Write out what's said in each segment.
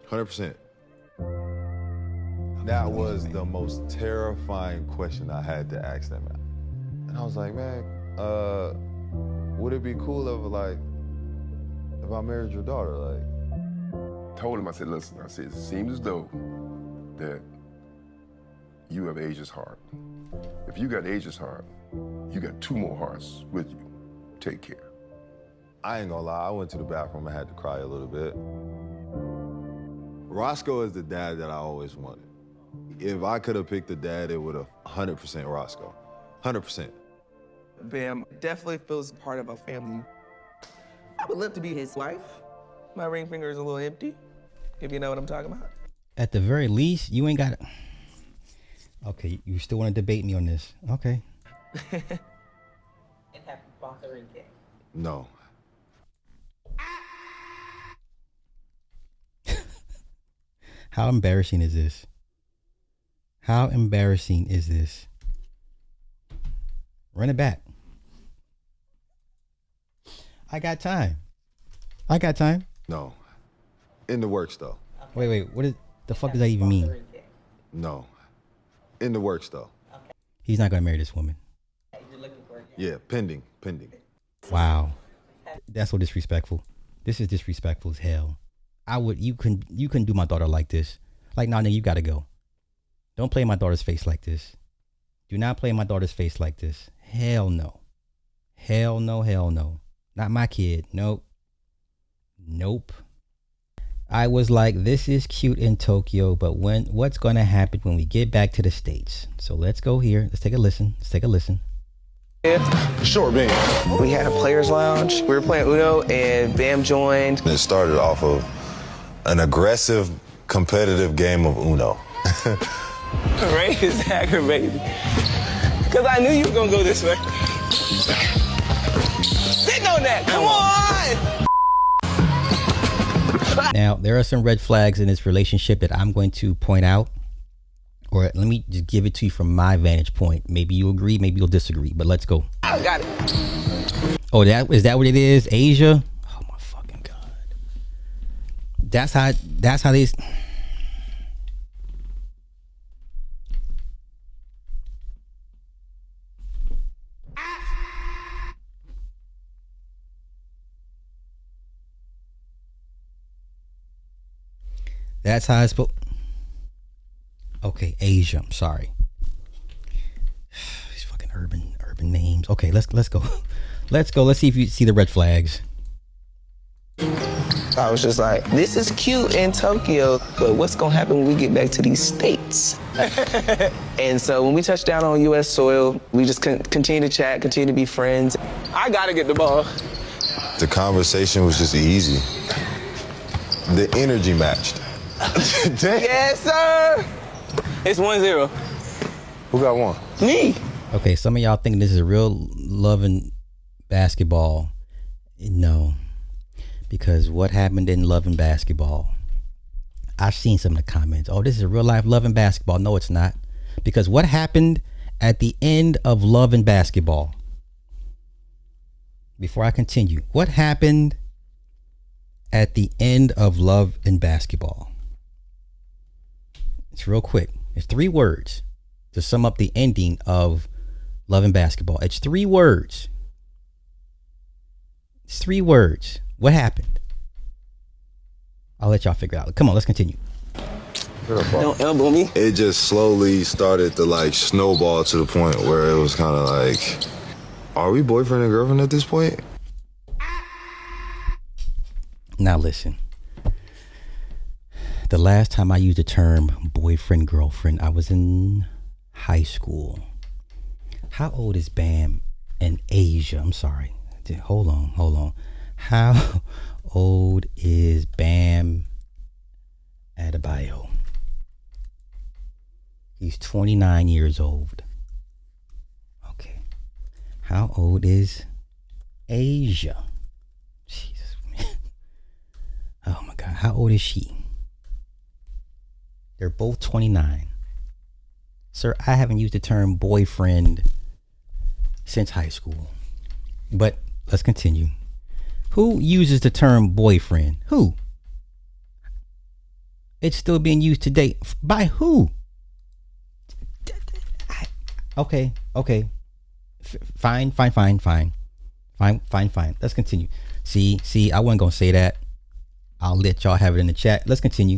100%. That was the most terrifying question I had to ask them. And I was like, man, would it be cool if I married your daughter? Told him, I said, listen, it seems as though that you have Asia's heart. If you got Asia's heart, you got 2 more hearts with you. Take care. I ain't gonna lie, I went to the bathroom and had to cry a little bit. Roscoe is the dad that I always wanted. If I could have picked a dad, it would have 100% Roscoe. 100%. Bam definitely feels part of our family. I would love to be his wife. My ring finger is a little empty, if you know what I'm talking about. At the very least, you ain't got it. Okay, you still want to debate me on this? Okay. And have bought the ring cake. No. How embarrassing is this? How embarrassing is this? Run it back. I got time. No. In the works, though. Wait. What the fuck does that even mean? No. In the works, though. He's not gonna marry this woman. Yeah, pending. Wow. That's so disrespectful. This is disrespectful as hell. You couldn't do my daughter like this. Like, nah, nigga, you gotta go. Don't play my daughter's face like this. Do not play my daughter's face like this. Hell no. Hell no. Not my kid. Nope. I was like, this is cute in Tokyo, but what's gonna happen when we get back to the States? So let's go here. Let's take a listen. Sure, Bam. We had a players lounge. We were playing Uno, and Bam joined. It started off of an aggressive, competitive game of Uno. Ray is aggravating. Because I knew you were going to go this way. Sitting on that. Come on! Now, there are some red flags in this relationship that I'm going to point out. Or let me just give it to you from my vantage point. Maybe you agree, maybe you'll disagree, but let's go. I got it. Oh, is that what it is? Asia? Oh my fucking God. That's how these. That's how it's supposed. Okay, Asia. I'm sorry. These fucking urban names. Okay, let's go. Let's go. Let's see if you see the red flags. I was just like, this is cute in Tokyo, but what's gonna happen when we get back to these states? And so when we touch down on U.S. soil, we just continue to chat, continue to be friends. I gotta get the ball. The conversation was just easy. The energy matched. Yes, sir. It's 1-0. Who got one? Me. Okay, some of y'all think this is a real loving basketball. No, because what happened in Love and Basketball? I've seen some of the comments. Oh, this is a real life Love and Basketball. No, it's not. Because what happened at the end of Love and Basketball? Before I continue, what happened at the end of Love and Basketball? It's real quick. It's 3 words to sum up the ending of Love and Basketball. It's 3 words. It's 3 words. What happened? I'll let y'all figure it out. Come on, let's continue. Don't elbow me. It just slowly started to snowball to the point where it was kind of like, are we boyfriend and girlfriend at this point? Now listen. The last time I used the term boyfriend, girlfriend, I was in high school. How old is Bam and Asia? I'm sorry. Hold on. How old is Bam Adebayo? He's 29 years old. Okay. How old is Asia? Jesus, man. Oh my God. How old is she? They're both 29. Sir, I haven't used the term boyfriend since high school. But let's continue. Who uses the term boyfriend? Who? it's still being used today. By who? Okay. Fine. Let's continue. See, I wasn't gonna say that. I'll let y'all have it in the chat. Let's continue.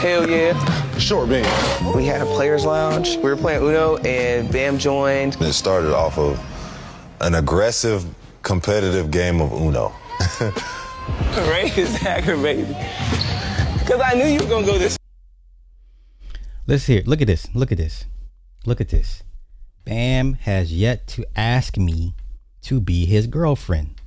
Hell yeah. Sure, man. We had a players lounge. We were playing Uno and Bam joined. It started off of an aggressive, competitive game of Uno. Right? It's aggravating. Because I knew you were going to go this. Let's hear. Look at this. Bam has yet to ask me to be his girlfriend.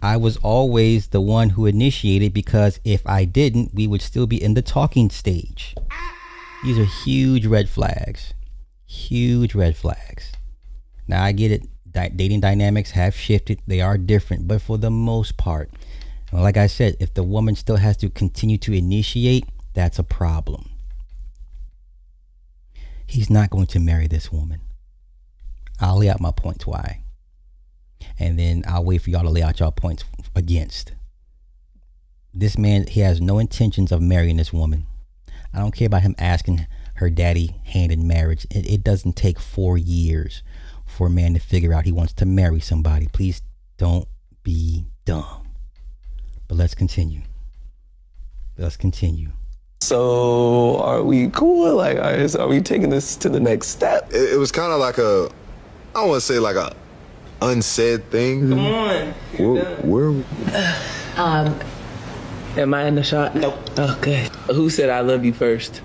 I was always the one who initiated because if I didn't, we would still be in the talking stage. These are huge red flags. Now I get it. Dating dynamics have shifted. They are different, but for the most part, like I said, if the woman still has to continue to initiate, that's a problem. He's not going to marry this woman. I'll lay out my points why. And then I'll wait for y'all to lay out y'all points against. This man, he has no intentions of marrying this woman. I don't care about him asking her daddy hand in marriage. It doesn't take 4 years for a man to figure out he wants to marry somebody. Please don't be dumb. But let's continue. So are we cool? Like, are we taking this to the next step? It was kind of like I don't want to say like a unsaid thing. Come on. Where? Am I in the shot? Nope. Okay. Who said I love you first?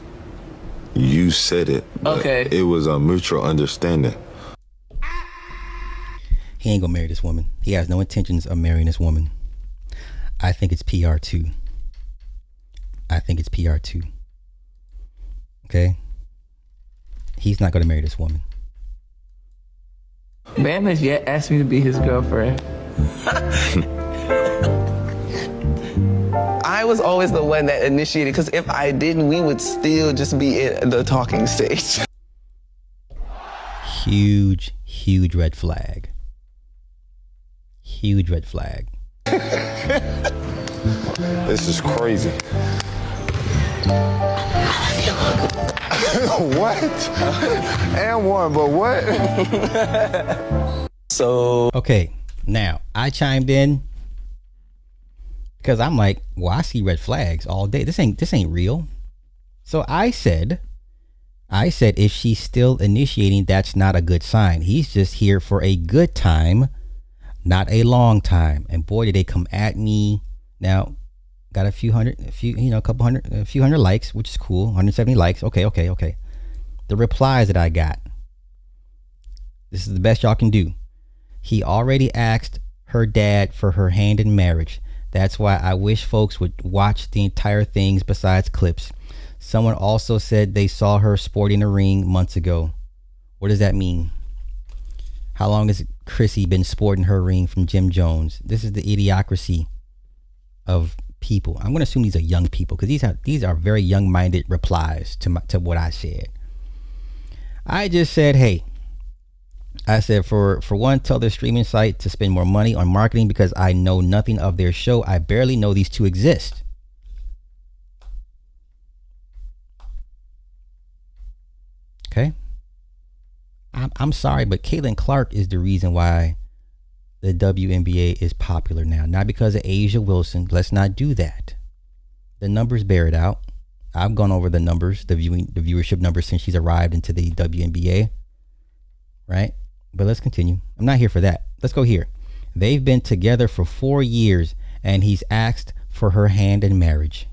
You said it. Okay. It was a mutual understanding. He ain't gonna marry this woman. He has no intentions of marrying this woman. I think it's PR too. Okay? He's not gonna marry this woman. Bam has yet asked me to be his girlfriend. I was always the one that initiated, because if I didn't, we would still just be in the talking stage. Huge red flag. This is crazy. What? And one, but what? So Okay, now I chimed in because I'm like, well, I see red flags all day. This ain't real. So I said if she's still initiating, that's not a good sign. He's just here for a good time, not a long time. And boy, did they come at me. Now, got a few hundred likes, which is cool. 170 likes. Okay. The replies that I got. This is the best y'all can do. He already asked her dad for her hand in marriage. That's why I wish folks would watch the entire things besides clips. Someone also said they saw her sporting a ring months ago. What does that mean? How long has Chrissy been sporting her ring from Jim Jones? This is the idiocracy of people. I'm going to assume these are young people because these are very young-minded replies to what I said. I just said, hey, I said, for one, tell their streaming site to spend more money on marketing because I know nothing of their show. I barely know these two exist. Okay. I'm sorry, but Caitlin Clark is the reason why the WNBA is popular now. Not because of Asia Wilson. Let's not do that. The numbers bear it out. I've gone over the numbers, the viewership numbers since she's arrived into the WNBA. Right? But let's continue. I'm not here for that. Let's go here. They've been together for 4 years and he's asked for her hand in marriage.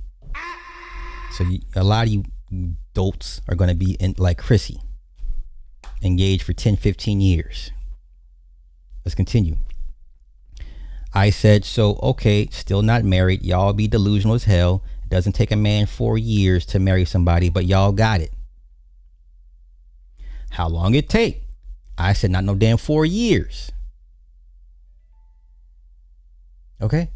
So a lot of you dolts are going to be like Chrissy, engaged for 10, 15 years. Let's continue. I said, so, okay, still not married. Y'all be delusional as hell. It doesn't take a man 4 years to marry somebody, but y'all got it. How long it take? I said, not no damn 4 years. Okay.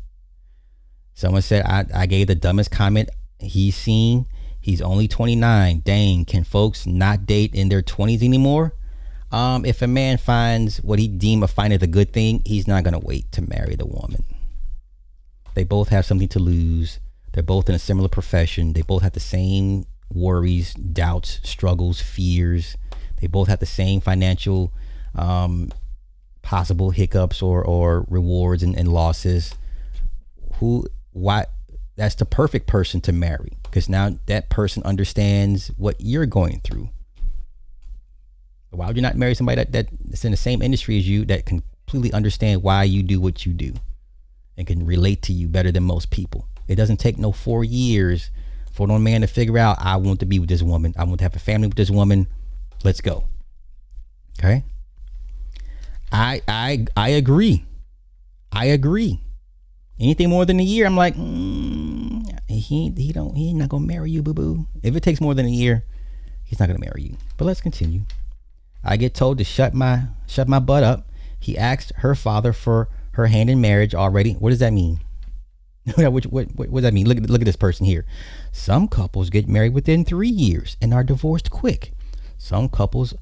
Someone said, I gave the dumbest comment he's seen. He's only 29. Dang, can folks not date in their 20s anymore? If a man finds what he deem or find it a good thing, he's not going to wait to marry the woman. They both have something to lose. They're both in a similar profession. They both have the same worries, doubts, struggles, fears. They both have the same financial possible hiccups or rewards and losses. Why? That's the perfect person to marry, because now that person understands what you're going through. Why would you not marry somebody that's in the same industry as you, that can completely understand why you do what you do and can relate to you better than most people? It doesn't take no 4 years for no man to figure out, I want to be with this woman. I want to have a family with this woman. Let's go. Okay. I agree. I agree. Anything more than a year, I'm like, he ain't not gonna marry you, boo boo. If it takes more than a year, he's not gonna marry you. But let's continue. I get told to shut my butt up. He asked her father for her hand in marriage already. What does that mean? what does that mean? Look at this person here. Some couples get married within 3 years and are divorced quick. Some couples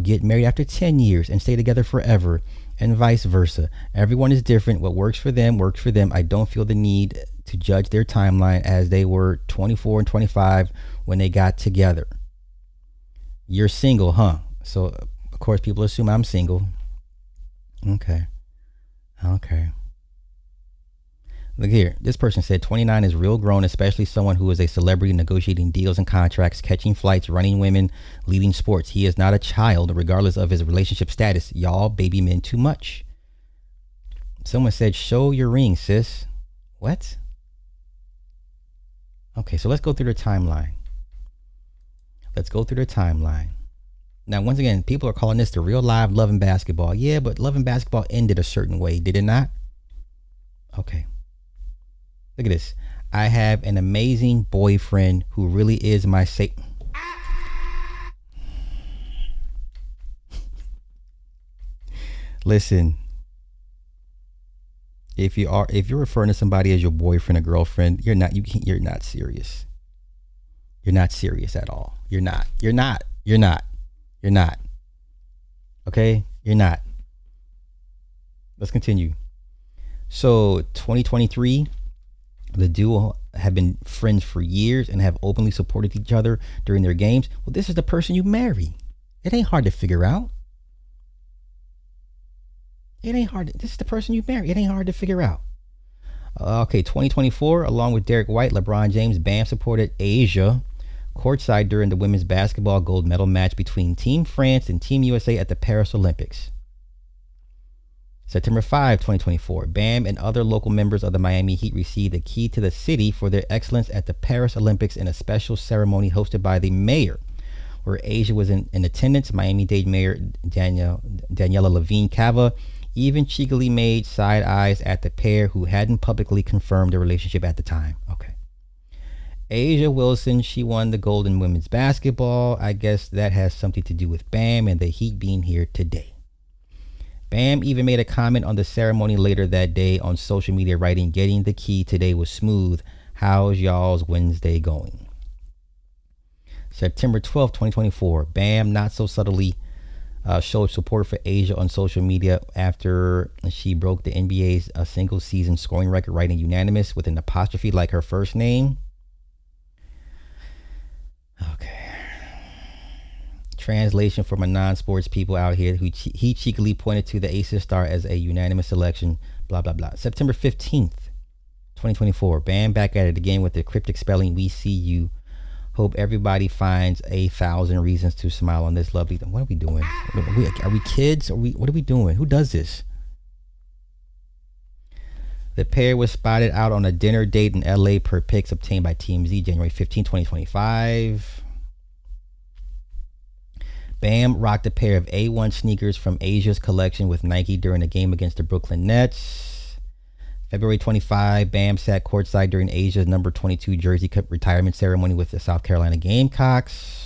get married after 10 years and stay together forever, and vice versa. Everyone is different. What works for them works for them. I don't feel the need to judge their timeline, as they were 24 and 25 when they got together. You're single, huh? So of course people assume I'm single. Okay. Look here. This person said 29 is real grown, especially someone who is a celebrity negotiating deals and contracts, catching flights, running women, leading sports. He is not a child, regardless of his relationship status. Y'all baby men too much. Someone said, show your ring, sis. What? Okay, so let's go through the timeline. Now, once again, people are calling this the real live Love and Basketball. Yeah, but Love and Basketball ended a certain way, did it not? Okay. Look at this. I have an amazing boyfriend who really is my safe. Listen, if you're referring to somebody as your boyfriend or girlfriend, you're not serious. You're not serious at all. You're not. Okay? You're not. Let's continue. So 2023, the duo have been friends for years and have openly supported each other during their games. Well, this is the person you marry. It ain't hard to figure out. This is the person you marry. It ain't hard to figure out. Okay, 2024, along with Derek White, LeBron James, Bam supported Asia courtside during the women's basketball gold medal match between Team France and Team USA at the Paris Olympics. September 5, 2024, Bam and other local members of the Miami Heat received a key to the city for their excellence at the Paris Olympics in a special ceremony hosted by the mayor, where Asia was in attendance. Miami-Dade Mayor Daniela Levine Cava even cheekily made side eyes at the pair, who hadn't publicly confirmed their relationship at the time. Okay. Asia Wilson, she won the gold in women's basketball. I guess that has something to do with Bam and the Heat being here today. Bam even made a comment on the ceremony later that day on social media, writing, "Getting the key today was smooth. How's y'all's Wednesday going?" September 12th, 2024, Bam not so subtly showed support for Asia on social media after she broke the NBA's single season scoring record, writing unanimous with an apostrophe like her first name. Okay. Translation for my non-sports people out here, who he cheekily pointed to the Aces star as a unanimous selection, blah, blah, blah. September 15th, 2024, Bam back at it again with the cryptic spelling, "We see you. Hope everybody finds 1,000 reasons to smile on this lovely." What are we doing? Are we kids? What are we doing? Who does this? The pair was spotted out on a dinner date in LA per pics obtained by TMZ, January 15, 2025. Bam rocked a pair of A1 sneakers from Asia's collection with Nike during a game against the Brooklyn Nets. February 25, Bam sat courtside during Asia's number 22 jersey cup retirement ceremony with the South Carolina Gamecocks.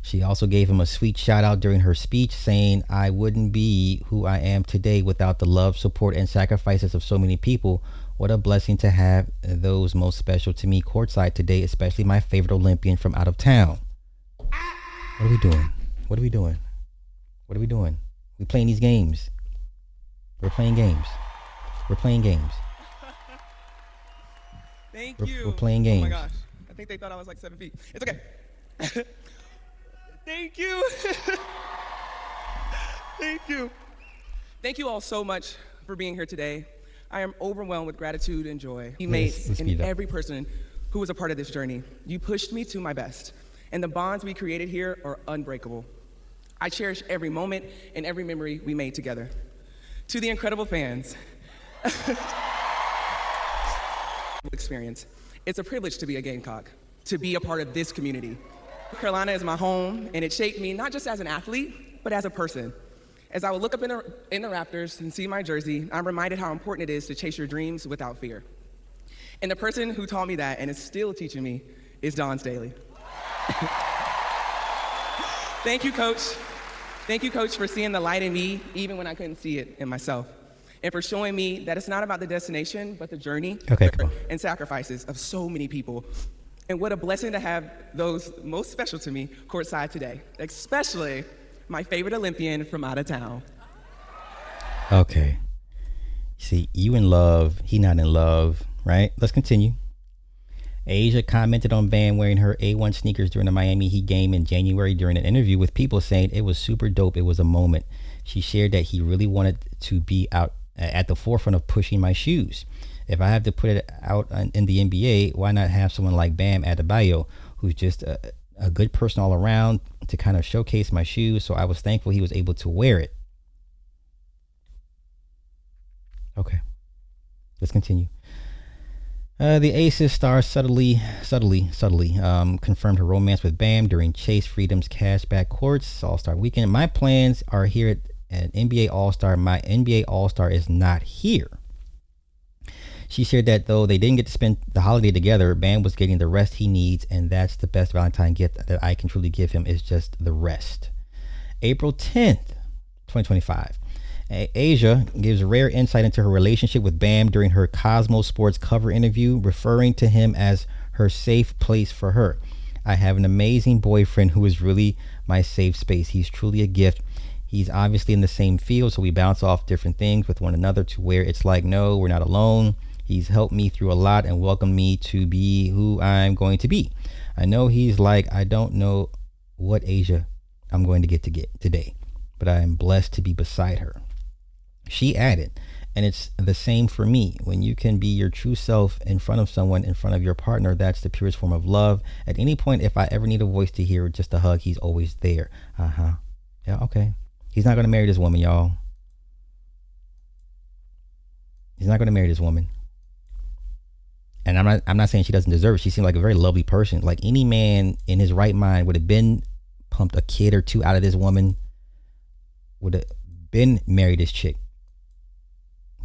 She also gave him a sweet shout out during her speech, saying, "I wouldn't be who I am today without the love, support, and sacrifices of so many people. What a blessing to have those most special to me courtside today, especially my favorite Olympian from out of town." What are we doing? What are we doing? What are we doing? We playing these games. We're playing games. We're playing games. Thank We're, you. we're playing games. Oh my gosh. I think they thought I was like 7 feet. It's okay. Thank you. Thank you. Thank you all so much for being here today. I am overwhelmed with gratitude and joy. Teammates let's and speed up. every person who was a part of this journey. You pushed me to my best, and the bonds we created here are unbreakable. I cherish every moment and every memory we made together. To the incredible fans, experience. It's a privilege to be a Gamecock, to be a part of this community. North Carolina is my home, and it shaped me not just as an athlete, but as a person. As I would look up in the Raptors and see my jersey, I'm reminded how important it is to chase your dreams without fear. And the person who taught me that and is still teaching me is Dawn Staley. Thank you, Coach. Thank you, Coach, for seeing the light in me, even when I couldn't see it in myself. And for showing me that it's not about the destination, but the journey and sacrifices of so many people. And what a blessing to have those most special to me courtside today, especially my favorite Olympian from out of town. Okay. See, you in love, he not in love, right? Let's continue. Asia commented on Bam wearing her A1 sneakers during the Miami Heat game in January during an interview with People, saying it was super dope. It was a moment. She shared that he really wanted to be out at the forefront of pushing my shoes. If I have to put it out in the NBA, why not have someone like Bam Adebayo, who's just a good person all around, to kind of showcase my shoes? So I was thankful he was able to wear it. Okay, let's continue. The Aces star subtly confirmed her romance with Bam during Chase Freedom's Cashback Courts All-Star Weekend. My plans are here at NBA All-Star. My NBA All-Star is not here. She shared that though they didn't get to spend the holiday together, Bam was getting the rest he needs, and that's the best Valentine gift that I can truly give him, is just the rest. April 10th, 2025. Asia gives rare insight into her relationship with Bam during her Cosmo Sports cover interview, referring to him as her safe place for her. I have an amazing boyfriend who is really my safe space. He's truly a gift. He's obviously in the same field, so we bounce off different things with one another to where it's like, no, we're not alone. He's helped me through a lot and welcomed me to be who I'm going to be. I know he's like, I don't know what Asia I'm going to get today, but I am blessed to be beside her. She added, and it's the same for me. When you can be your true self in front of someone, in front of your partner, that's the purest form of love. At any point, if I ever need a voice to hear, just a hug, he's always there. Yeah, okay. He's not going to marry this woman, y'all. He's not going to marry this woman. And I'm not saying she doesn't deserve it. She seemed like a very lovely person. Like any man in his right mind would have been pumped a kid or two out of this woman, would have been married this chick.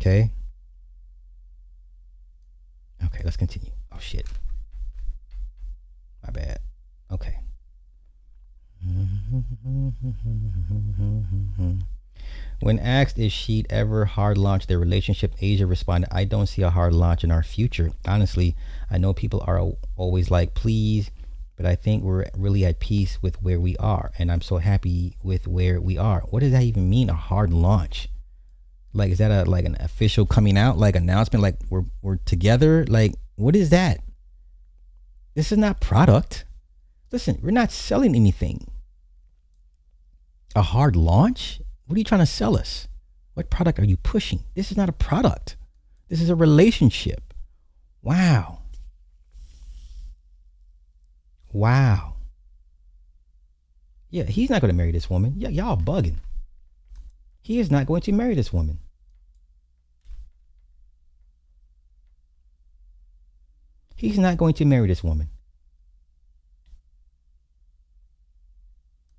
Okay, let's continue. Oh shit, my bad. Okay. When asked if she'd ever hard launch their relationship, Asia responded, I don't see a hard launch in our future. Honestly, I know people are always like, please, but I think we're really at peace with where we are, and I'm so happy with where we are. What does that even mean, a hard launch? Like, is that an official coming out, like announcement, like we're together? Like, what is that? This is not product. Listen, we're not selling anything. A hard launch? What are you trying to sell us? What product are you pushing? This is not a product. This is a relationship. Wow. Yeah, he's not going to marry this woman. Yeah, y'all bugging. He is not going to marry this woman. He's not going to marry this woman.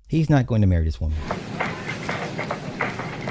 He's not going to marry this woman.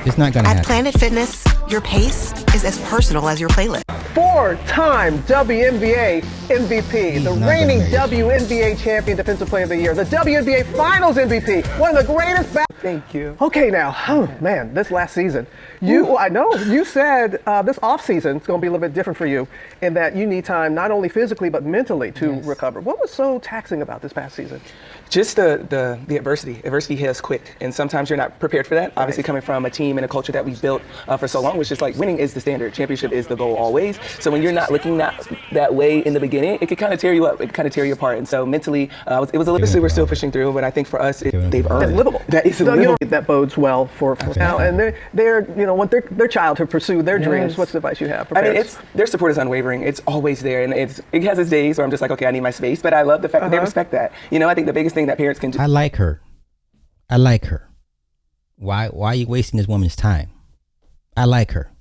It's not going to happen. At Planet Fitness, your pace is as personal as your playlist. 4-time WNBA MVP, the reigning WNBA champion defensive player of the year, the WNBA Finals MVP, one of the greatest. Thank you. Okay, now, oh man, this last season, I know you said this off season is going to be a little bit different for you, in that you need time not only physically but mentally to recover. What was so taxing about this past season? Just the adversity. Adversity hits quick, and sometimes you're not prepared for that. Obviously, coming from a team and a culture that we've built for so long, which is like winning is the standard, championship is the goal always. So when you're not looking that way in the beginning, it could kind of tear you up, it kind of tear you apart. And so mentally, it was a little bit. We're still pushing through, but I think for us, they've earned. That's livable. That is livable. That bodes well for now, and they're want their child to pursue their dreams. What's the advice you have for parents? I mean, their support is unwavering. It's always there, and it has its days where I'm just like, okay, I need my space, but I love the fact that they respect that. I think the biggest thing that parents can do. I like her. Why are you wasting this woman's time? I like her.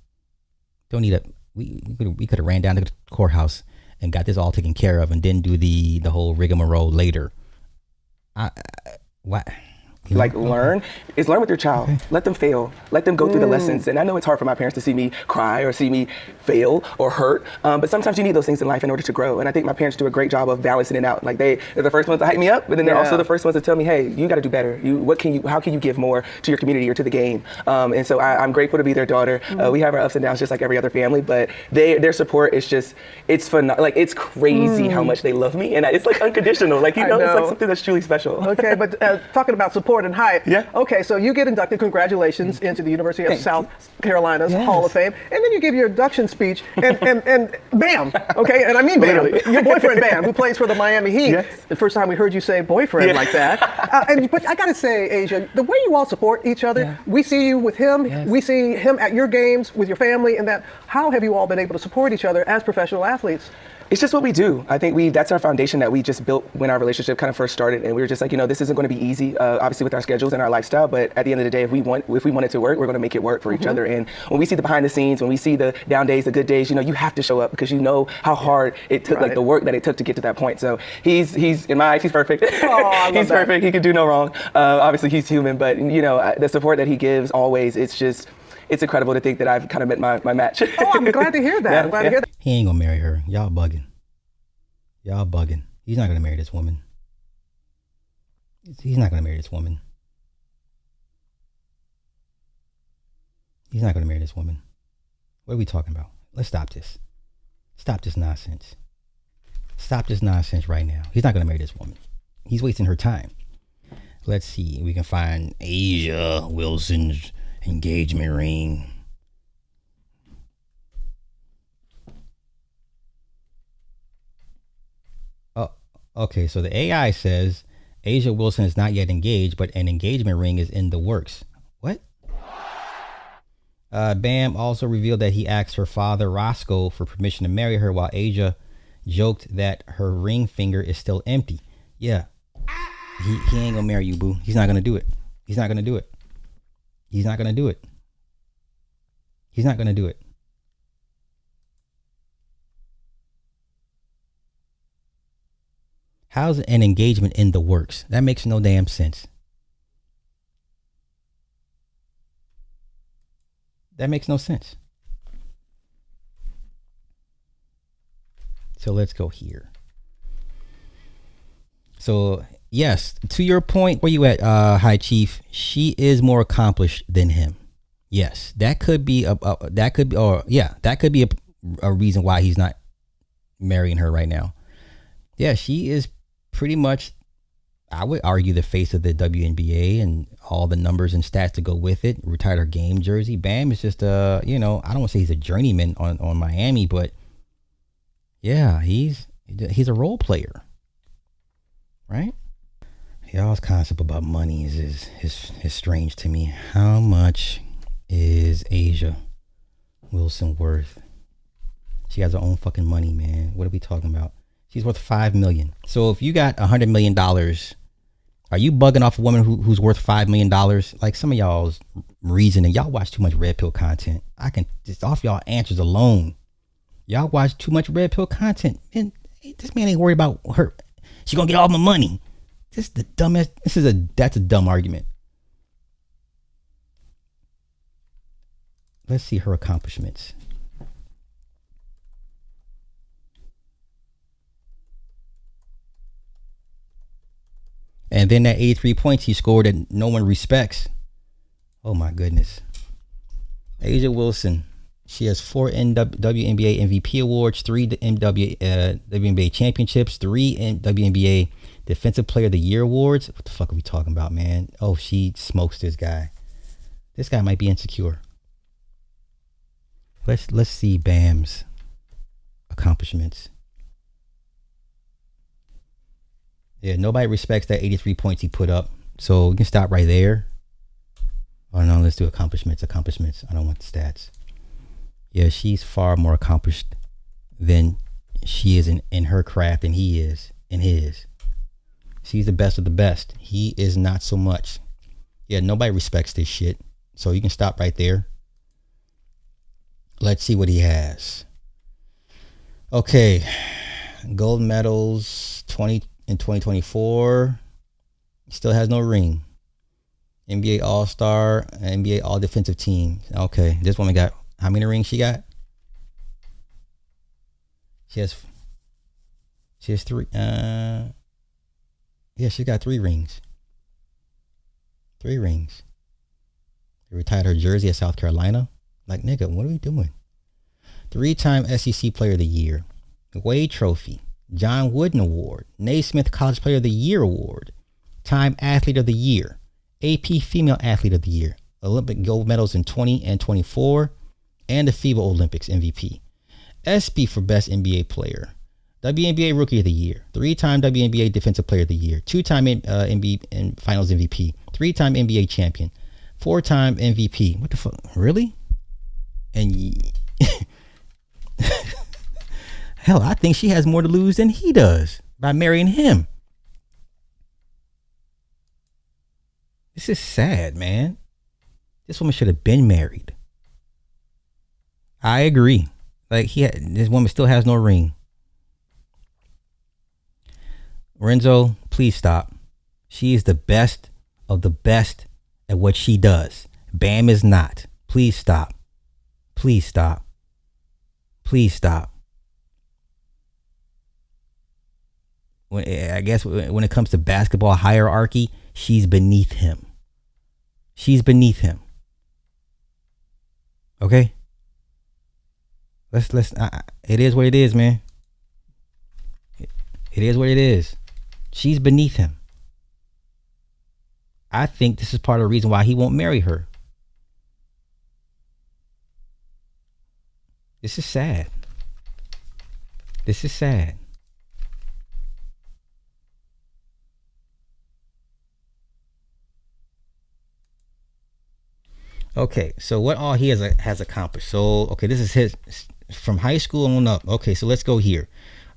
Don't need a. We could have ran down to the courthouse and got this all taken care of, and didn't do the whole rigmarole later. What? Learn with your child. Okay. Let them fail. Let them go through the lessons. And I know it's hard for my parents to see me cry or see me fail or hurt, but sometimes you need those things in life in order to grow. And I think my parents do a great job of balancing it out. Like they're the first ones to hype me up, but then they're also the first ones to tell me, hey, you got to do better. How can you give more to your community or to the game? And so I'm grateful to be their daughter. We have our ups and downs just like every other family, but their support is just, it's fun. Like it's crazy how much they love me, and it's like unconditional. Like it's like something that's truly special. Okay, but talking about support and hype. Yeah. Okay, so you get inducted. Congratulations into the University of South Carolina's Hall of Fame, and then you give your induction speech, and bam. Okay, and I mean bam. Your boyfriend Bam, who plays for the Miami Heat. Yes. The first time we heard you say boyfriend like that. But I gotta say, Asia, the way you all support each other. We see you with him. We see him at your games with your family, and that. How have you all been able to support each other as professional athletes? It's just what we do. I think that's our foundation that we just built when our relationship kind of first started, and we were just like, this isn't going to be easy, obviously with our schedules and our lifestyle. But at the end of the day, if we want it to work, we're going to make it work for each other. And when we see the behind the scenes, when we see the down days, the good days, you have to show up because you know how hard it took, like the work that it took to get to that point. So he's in my eyes, he's perfect. Oh, he's perfect. He can do no wrong. Obviously, he's human, but the support that he gives always, it's incredible to think that I've kind of met my match. Oh, I'm glad to hear that. I'm glad to hear that. He ain't gonna marry her. Y'all bugging. He's not gonna marry this woman. He's not gonna marry this woman. He's not gonna marry this woman. What are we talking about? Let's stop this. Stop this nonsense. Stop this nonsense right now. He's not gonna marry this woman. He's wasting her time. Let's see. We can find Asia Wilson's engagement ring. Okay, so the AI says Asia Wilson is not yet engaged, but an engagement ring is in the works. What? Bam also revealed that he asked her father, Roscoe, for permission to marry her, while Asia joked that her ring finger is still empty. Yeah, he ain't gonna marry you, boo. He's not gonna do it. He's not gonna do it. He's not gonna do it. He's not gonna do it. How's an engagement in the works? That makes no damn sense. That makes no sense. So let's go here. So yes, to your point, where you at, High Chief? She is more accomplished than him. Yes, that could be a reason why he's not marrying her right now. Yeah, she is pretty much, I would argue, the face of the WNBA and all the numbers and stats to go with it. Retired her game jersey. Bam is just I don't want to say he's a journeyman on Miami, but yeah, he's a role player, right? Y'all's concept about money is strange to me. How much is Asia Wilson worth? She has her own fucking money, man. What are we talking about? She's worth $5 million. So if you got $100 million, are you bugging off a woman who's worth $5 million? Like some of y'all's reasoning, y'all watch too much red pill content. I can just off y'all answers alone. Y'all watch too much red pill content. And this man ain't worried about her. She gonna get all my money. This is the dumbest. That's a dumb argument. Let's see her accomplishments. And then that 83 points he scored that no one respects. Oh my goodness. Asia Wilson. She has 4 WNBA MVP awards, 3 WNBA championships, 3 WNBA Defensive Player of the Year awards. What the fuck are we talking about, man? Oh, she smokes this guy. This guy might be insecure. Let's see Bam's accomplishments. Yeah, nobody respects that 83 points he put up. So we can stop right there. Oh no, let's do accomplishments. I don't want the stats. Yeah, she's far more accomplished than she is in her craft than he is in his. She's the best of the best. He is not so much. Yeah, nobody respects this shit. So you can stop right there. Let's see what he has. Okay. Gold medals in 2024. Still has no ring. NBA All-Star, NBA All-Defensive Team. Okay, this woman got, how many rings she got? She has 3. Yeah, she got 3 rings. 3 rings. They retired her jersey at South Carolina. Like, nigga, what are we doing? 3-time SEC Player of the Year. Wade Trophy. John Wooden Award. Naismith College Player of the Year Award. Time Athlete of the Year. AP Female Athlete of the Year. Olympic gold medals in 20 and 24. And the FIBA Olympics MVP. SB for Best NBA Player. WNBA Rookie of the Year. 3-time WNBA Defensive Player of the Year. 2-time NBA and Finals MVP. 3-time NBA Champion. 4-time MVP. What the fuck? Really? And hell, I think she has more to lose than he does by marrying him. This is sad, man. This woman should have been married. I agree. Like, this woman still has no ring. Renzo, please stop. She is the best of the best at what she does. Bam is not. Please stop. Please stop. Please stop. I guess when it comes to basketball hierarchy, she's beneath him. She's beneath him. Okay? Let's it is what it is, man. It is what it is. She's beneath him. I think this is part of the reason why he won't marry her. This is sad. This is sad. Okay, so what all he has accomplished. So, okay, this is his from high school on up. Okay, so let's go here.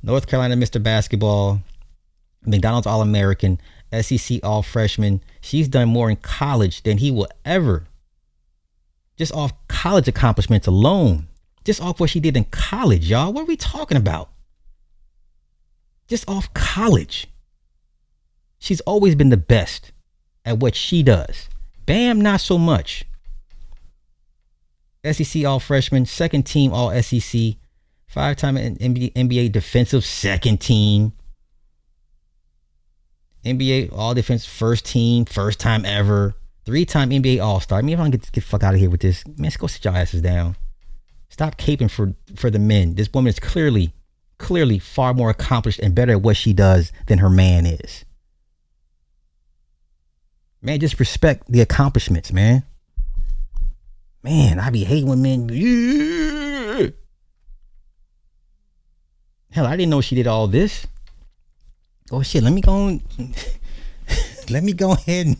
North Carolina Mr. Basketball, McDonald's All-American, SEC All-Freshman. She's done more in college than he will ever. Just off college accomplishments alone. Just off what she did in college, y'all. What are we talking about? Just off college. She's always been the best at what she does. Bam, not so much. SEC All-Freshman, second team All-SEC, 5-time NBA Defensive second team, NBA All-Defense first team, first time ever, 3-time NBA All-Star. I mean, if I can get the fuck out of here with this, man, let's go sit your asses down. Stop caping for the men. This woman is clearly far more accomplished and better at what she does than her man is. Man, just respect the accomplishments, man. Man, I be hating when men. Hell, I didn't know she did all this. Oh shit, let me go on. Let me go ahead and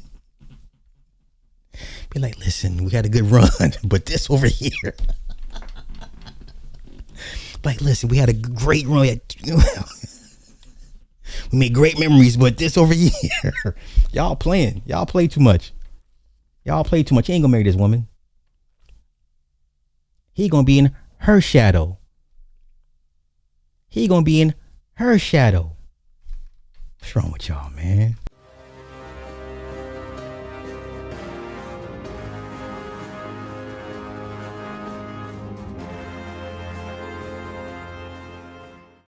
be like, listen, we had a good run, but this over here. Like, listen, we had a great run. We made great memories, but this over here. Y'all playing. Y'all play too much. Y'all play too much. You ain't gonna marry this woman. He gonna be in her shadow. He gonna be in her shadow. What's wrong with y'all, man?